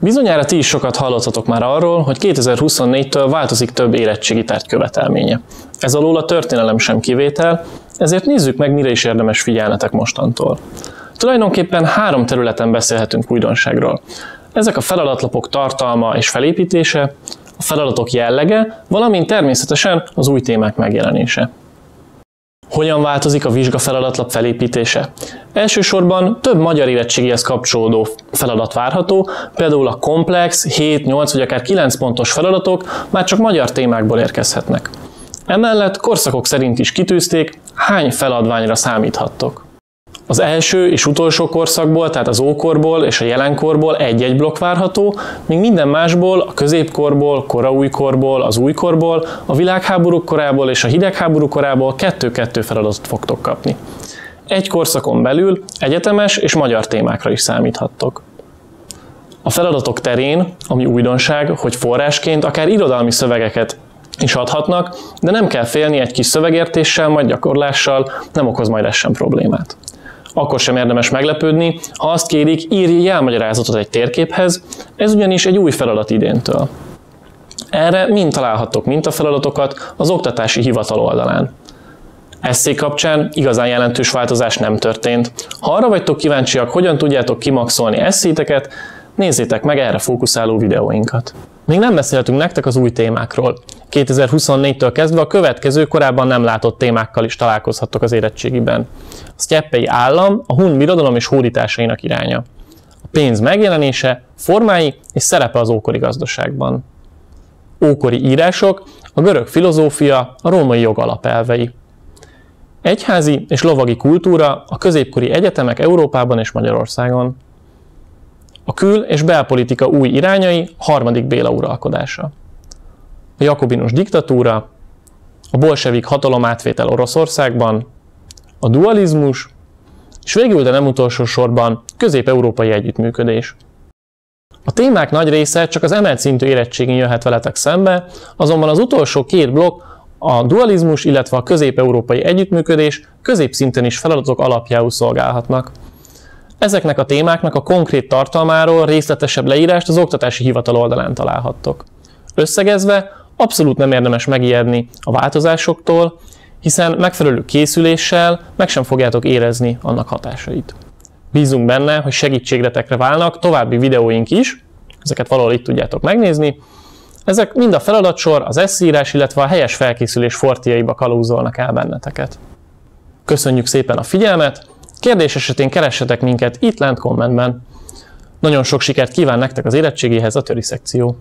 Bizonyára ti is sokat hallottatok már arról, hogy 2024-től változik több érettségi tárgy követelménye. Ez alól a történelem sem kivétel, ezért nézzük meg, mire is érdemes figyelnetek mostantól. Tulajdonképpen 3 területen beszélhetünk újdonságról. Ezek a feladatlapok tartalma és felépítése, a feladatok jellege, valamint természetesen az új témák megjelenése. Hogyan változik a vizsgafeladatlap felépítése? Elsősorban több magyar érettségihez kapcsolódó feladat várható, például a komplex, 7, 8 vagy akár 9 pontos feladatok már csak magyar témákból érkezhetnek. Emellett korszakok szerint is kitűzték, hány feladványra számíthattok. Az első és utolsó korszakból, tehát az ókorból és a jelenkorból egy-egy blokk várható, míg minden másból, a középkorból, koraújkorból, az újkorból, a világháborúk korából és a hidegháború korából 2-2 feladatot fogtok kapni. Egy korszakon belül egyetemes és magyar témákra is számíthattok. A feladatok terén, ami újdonság, hogy forrásként akár irodalmi szövegeket is adhatnak, de nem kell félni, egy kis szövegértéssel, majd gyakorlással nem okoz majd ez sem problémát. Akkor sem érdemes meglepődni, ha azt kérik, írj jelmagyarázatot egy térképhez, ez ugyanis egy új feladat idéntől. Erre mind találhattok mintafeladatokat az Oktatási Hivatal oldalán. Esszé kapcsán igazán jelentős változás nem történt. Ha arra vagytok kíváncsiak, hogyan tudjátok kimaxolni esszéteket, nézzétek meg erre fókuszáló videóinkat. Még nem beszéltünk nektek az új témákról. 2024-től kezdve a következő korábban nem látott témákkal is találkozhattok az érettségiben. A sztyeppei állam, a hun birodalom és hódításainak iránya. A pénz megjelenése, formái és szerepe az ókori gazdaságban. Ókori írások, a görög filozófia, a római jog alapelvei. Egyházi és lovagi kultúra, a középkori egyetemek Európában és Magyarországon. A kül- és belpolitika új irányai, harmadik Béla uralkodása. A jakobinus diktatúra, a bolsevik hatalomátvétel Oroszországban, a dualizmus, és végül, de nem utolsó sorban, közép-európai együttműködés. A témák nagy része csak az emelt szintű érettségén jöhet veletek szembe, azonban az utolsó 2 blokk, a dualizmus, illetve a közép-európai együttműködés középszinten is feladatok alapjául szolgálhatnak. Ezeknek a témáknak a konkrét tartalmáról részletesebb leírást az Oktatási Hivatal oldalán találhattok. Összegezve, abszolút nem érdemes megijedni a változásoktól, hiszen megfelelő készüléssel meg sem fogjátok érezni annak hatásait. Bízunk benne, hogy segítségretekre válnak további videóink is, ezeket valahol itt tudjátok megnézni. Ezek mind a feladatsor, az esszírás, illetve a helyes felkészülés fortiaiba kalauzolnak el benneteket. Köszönjük szépen a figyelmet! Kérdés esetén keressetek minket itt lent kommentben. Nagyon sok sikert kíván nektek az érettségéhez a töri szekció.